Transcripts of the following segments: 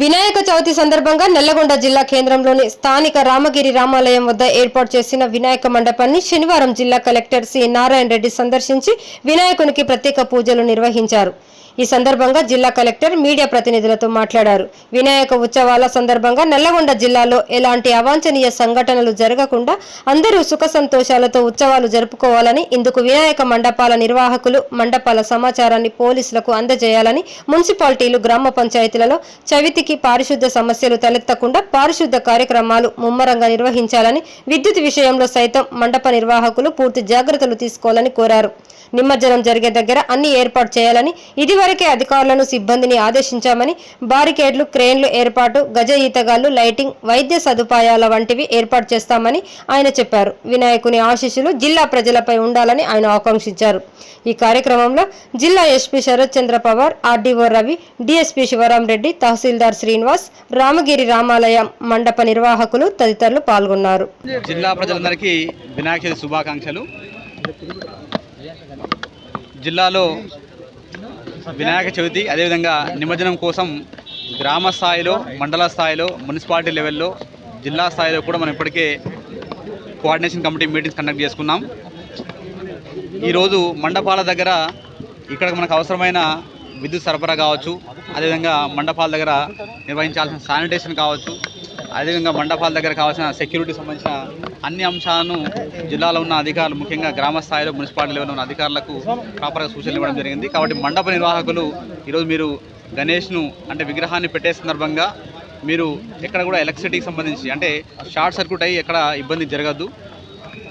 వినాయక చవితి సందర్భంగా నల్లగొండ జిల్లా కేంద్రంలోని స్థానిక రామగిరి రామాలయం వద్ద ఏర్పాటు చేసిన వినాయక మండపాన్ని శనివారం జిల్లా కలెక్టర్ సి నారాయణ రెడ్డి సందర్శించి వినాయకునికి ప్రత్యేక పూజలు నిర్వహించారు. ఈ సందర్భంగా జిల్లా కలెక్టర్ మీడియా ప్రతినిధులతో మాట్లాడారు. వినాయక ఉత్సవాల సందర్భంగా నల్లగొండ జిల్లాలో ఎలాంటి అవాంఛనీయ సంఘటనలు జరగకుండా అందరూ సుఖ సంతోషాలతో ఉత్సవాలు జరుపుకోవాలని, ఇందుకు వినాయక మండపాల నిర్వాహకులు మండపాల సమాచారాన్ని పోలీసులకు అందజేయాలని, మున్సిపాలిటీలు, గ్రామ పంచాయతీలలో చవితికి పారిశుద్ధ సమస్యలు తలెత్తకుండా పారిశుద్ధ కార్యక్రమాలు ముమ్మరంగా నిర్వహించాలని, విద్యుత్ విషయంలో సైతం మండప నిర్వాహకులు పూర్తి జాగ్రత్తలు తీసుకోవాలని కోరారు. నిమజ్జనం జరిగే దగ్గర అన్ని ఏర్పాటు చేయాలని, ఇదివరకే అధికారులను, సిబ్బందిని ఆదేశించామని, బారికేడ్లు, క్రేన్లు ఏర్పాటు, గజ ఈతగాళ్లు, లైటింగ్, వైద్య సదుపాయాల వంటివి ఏర్పాటు చేస్తామని ఆయన చెప్పారు. వినాయకుని ఆశీస్సులు జిల్లా ప్రజలపై ఉండాలని ఆయన ఆకాంక్షించారు. ఈ కార్యక్రమంలో జిల్లా ఎస్పీ శరత్ చంద్ర పవార్, ఆర్డీఓ రవి, డిఎస్పీ శివరాం రెడ్డి, తహసీల్దార్ శ్రీనివాస్, రామగిరి రామాలయం మండప నిర్వాహకులు తదితరులు పాల్గొన్నారు. జిల్లా ప్రజలందరికీ వినాయక చవితి శుభాకాంక్షలు. జిల్లాలో వినాయక చవితి అదేవిధంగా నిమజ్జనం కోసం గ్రామ స్థాయిలో, మండల స్థాయిలో, మున్సిపాలిటీ లెవెల్లో, జిల్లా స్థాయిలో కూడా మనం ఇప్పటికే కోఆర్డినేషన్ కమిటీ మీటింగ్స్ కండక్ట్ చేసుకున్నాం. ఈరోజు మండపాల దగ్గర ఇక్కడ మనకు అవసరమైన విద్యుత్ సరఫరా కావచ్చు, అదేవిధంగా మండపాల దగ్గర నిర్వహించాల్సిన శానిటేషన్ కావచ్చు, అదేవిధంగా మండపాల దగ్గర కావాల్సిన సెక్యూరిటీ సంబంధించిన అన్ని అంశాలను జిల్లాలో ఉన్న అధికారులు, ముఖ్యంగా గ్రామ స్థాయిలో, మున్సిపాలిటీ లెవెల్లో ఉన్న అధికారులకు ప్రాపర్గా సూచనలు ఇవ్వడం జరిగింది. కాబట్టి మండప నిర్వాహకులు ఈరోజు మీరు గణేష్ను అంటే విగ్రహాన్ని పెట్టే సందర్భంగా మీరు ఎక్కడ కూడా ఎలక్ట్రిసిటీకి సంబంధించి అంటే షార్ట్ సర్క్యూట్ అయ్యి ఎక్కడ ఇబ్బంది జరగద్దు.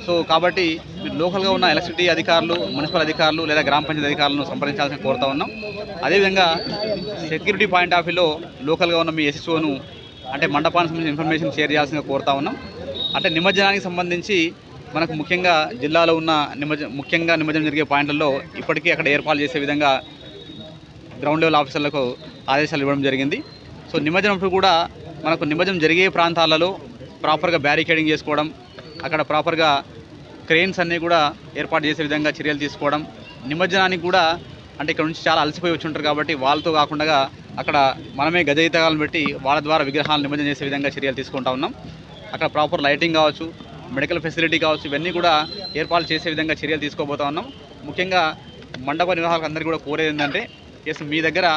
సో కాబట్టి మీరు లోకల్గా ఉన్న ఎలక్ట్రిసిటీ అధికారులు, మున్సిపల్ అధికారులు లేదా గ్రామ పంచాయతీ అధికారులను సంప్రదించాల్సిన కోరుతా ఉన్నాం. అదేవిధంగా సెక్యూరిటీ పాయింట్ ఆఫ్ వ్యూలో లోకల్గా ఉన్న మీ ఎస్ఎస్ఓను అంటే మండపానికి సంబంధించిన ఇన్ఫర్మేషన్ షేర్ చేయాల్సిందిగా కోరుతా ఉన్నాం. అంటే నిమజ్జనానికి సంబంధించి మనకు ముఖ్యంగా జిల్లాలో ఉన్న నిమజ్జనం జరిగే పాయింట్లలో ఇప్పటికీ అక్కడ ఏర్పాటు చేసే విధంగా గ్రౌండ్ లెవెల్ ఆఫీసర్లకు ఆదేశాలు ఇవ్వడం జరిగింది. సో నిమజ్జనప్పుడు కూడా మనకు నిమజ్జనం జరిగే ప్రాంతాలలో ప్రాపర్గా బ్యారికేడింగ్ చేసుకోవడం, అక్కడ ప్రాపర్గా క్రెయిన్స్ అన్నీ కూడా ఏర్పాటు చేసే విధంగా చర్యలు తీసుకోవడం, నిమజ్జనానికి కూడా అంటే ఇక్కడ నుంచి చాలా అలసిపోయి వచ్చి ఉంటారు కాబట్టి వాళ్ళతో కాకుండా అక్కడ మనమే గజయితగాలను పెట్టి వాళ్ళ ద్వారా విగ్రహాలను నిమజ్జనం చేసే విధంగా చర్యలు తీసుకుంటా ఉన్నాం. అక్కడ ప్రాపర్ లైటింగ్ కావచ్చు, మెడికల్ ఫెసిలిటీ కావచ్చు, ఇవన్నీ కూడా ఏర్పాటు చేసే విధంగా చర్యలు తీసుకోబోతా ఉన్నాం. ముఖ్యంగా మండప నిర్వాహకులు అందరికీ కూడా కోరేది ఏంటంటే మీ దగ్గర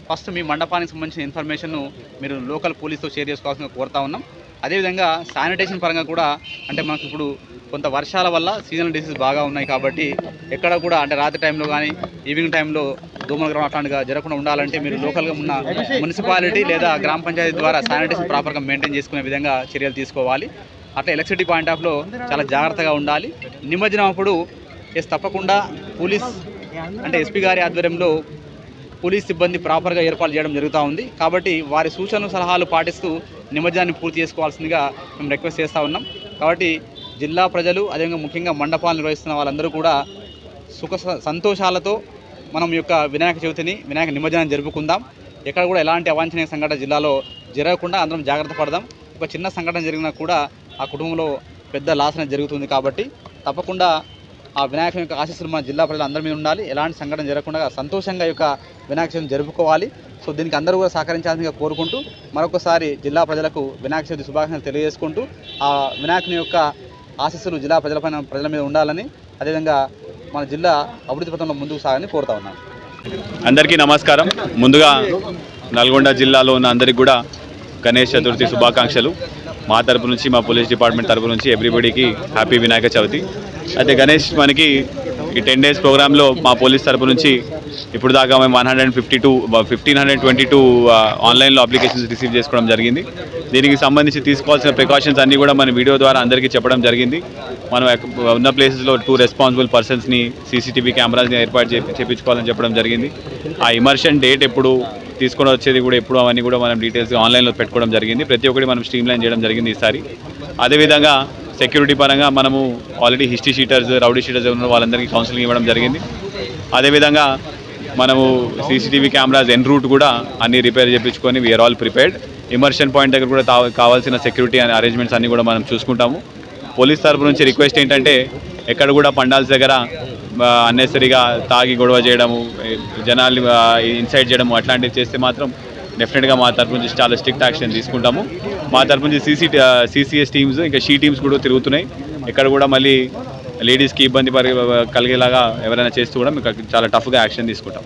ఫస్ట్ మీ మండపానికి సంబంధించిన ఇన్ఫర్మేషన్ను మీరు లోకల్ పోలీస్తో షేర్ చేసుకోవాల్సిందిగా కోరుతా ఉన్నాం. అదేవిధంగా శానిటేషన్ పరంగా కూడా అంటే మనకు ఇప్పుడు కొంత వర్షాల వల్ల సీజనల్ డిసీజ్ బాగా ఉన్నాయి కాబట్టి ఎక్కడ కూడా అంటే రాత్రి టైంలో కానీ ఈవినింగ్ టైంలో దోమలు అట్లాంటిగా జరగకుండా ఉండాలంటే మీరు లోకల్గా ఉన్న మున్సిపాలిటీ లేదా గ్రామ పంచాయతీ ద్వారా శానిటేషన్ ప్రాపర్గా మెయింటైన్ చేసుకునే విధంగా చర్యలు తీసుకోవాలి. అట్లా ఎలక్ట్రిసిటీ పాయింట్ ఆఫ్లో చాలా జాగ్రత్తగా ఉండాలి. నిమజ్జనం అప్పుడు తప్పకుండా పోలీస్ అంటే ఎస్పీ గారి ఆధ్వర్యంలో పోలీస్ సిబ్బంది ప్రాపర్గా ఏర్పాటు చేయడం జరుగుతూ ఉంది. కాబట్టి వారి సూచనలు, సలహాలు పాటిస్తూ నిమజ్జనాన్ని పూర్తి చేసుకోవాల్సిందిగా మేము రిక్వెస్ట్ చేస్తూ ఉన్నాం. కాబట్టి జిల్లా ప్రజలు అదేవిధంగా ముఖ్యంగా మండపాలు నిర్వహిస్తున్న వాళ్ళందరూ కూడా సుఖ సంతోషాలతో మనం యొక్క వినాయక చవితిని, వినాయక నిమజ్జనాన్ని జరుపుకుందాం. ఎక్కడ కూడా ఎలాంటి అవాంఛనీయ సంఘటన జిల్లాలో జరగకుండా అందరం జాగ్రత్త పడదాం. ఒక చిన్న సంఘటన జరిగినా కూడా ఆ కుటుంబంలో పెద్ద లాస్ అనేది జరుగుతుంది. కాబట్టి తప్పకుండా ఆ వినాయకుని యొక్క ఆశీస్సులు మన జిల్లా ప్రజలు అందరి మీద ఉండాలి. ఎలాంటి సంఘటన జరగకుండా సంతోషంగా యొక్క వినాయక చవితిని జరుపుకోవాలి. సో దీనికి అందరూ కూడా సహకరించాల్సిందిగా కోరుకుంటూ మరొకసారి జిల్లా ప్రజలకు వినాయక చవితి శుభాకాంక్షలు తెలియజేసుకుంటూ ఆ వినాయకుని యొక్క ఆశీస్సులు జిల్లా ప్రజల మీద ఉండాలని, అదేవిధంగా మన జిల్లా అభివృద్ధి పథంలో ముందుకు సాగాలని కోరుతా ఉన్నాను. అందరికీ నమస్కారం. ముందుగా నల్గొండ జిల్లాలో ఉన్న అందరికీ కూడా గణేష్ చతుర్థి శుభాకాంక్షలు. మా తరపు నుంచి, మా పోలీస్ డిపార్ట్మెంట్ తరపు నుంచి ఎవ్రీబడికి హ్యాపీ వినాయక చవితి. అయితే గణేష్ మనకి ఈ 10 days ప్రోగ్రాంలో మా పోలీస్ తరపు నుంచి ఇప్పుడు దాకా మేము 1522 ఆన్లైన్లో అప్లికేషన్స్ రిసీవ్ చేసుకోవడం జరిగింది. దీనికి సంబంధించి తీసుకోవాల్సిన ప్రికాషన్స్ అన్నీ కూడా మన వీడియో ద్వారా అందరికీ చెప్పడం జరిగింది. మనం ఉన్న ప్లేసెస్లో 2 రెస్పాన్సిబుల్ పర్సన్స్ని, సీసీటీవీ కెమెరాస్ని ఏర్పాటు చేయించుకోవాలని చెప్పడం జరిగింది. ఆ ఇమర్షన్ డేట్ ఎప్పుడు తీసుకొని వచ్చేది కూడా ఎప్పుడు అవన్నీ కూడా మనం డీటెయిల్స్ ఆన్లైన్లో పెట్టుకోవడం జరిగింది. ప్రతి ఒక్కటి మనం స్ట్రీమ్లైన్ చేయడం జరిగింది ఈసారి. అదేవిధంగా సెక్యూరిటీ పరంగా మనము already history sheeters, rowdy sheeters ఉన్న వాళ్ళందరికీ కౌన్సిలింగ్ ఇవ్వడం జరిగింది. అదేవిధంగా మనము సీసీటీవీ కెమెరాస్ ఎన్ రూట్ కూడా అన్ని రిపేర్ చేయించుకొని we're all prepared. Immersion point దగ్గర కూడా కావాల్సిన సెక్యూరిటీ అరేంజ్మెంట్స్ అన్నీ కూడా మనం చూసుకుంటాము. పోలీస్ తరపు నుంచి రిక్వెస్ట్ ఏంటంటే ఎక్కడ కూడా పండాల్స్ దగ్గర అన్నెసరీగా తాగి గొడవ చేయడము, జనాల్ని ఇన్సైట్ చేయడము అట్లాంటివి చేస్తే మాత్రం డెఫినెట్గా మా తరపు నుంచి చాలా స్ట్రిక్ట్ యాక్షన్ తీసుకుంటాము. మా తరపు నుంచి CCS టీమ్స్ ఇంకా షీ టీమ్స్ కూడా తిరుగుతున్నాయి. ఇక్కడ కూడా మళ్ళీ లేడీస్కి ఇబ్బంది కలిగేలాగా ఎవరైనా చేస్తూ కూడా మీకు చాలా టఫ్గా యాక్షన్ తీసుకుంటాం.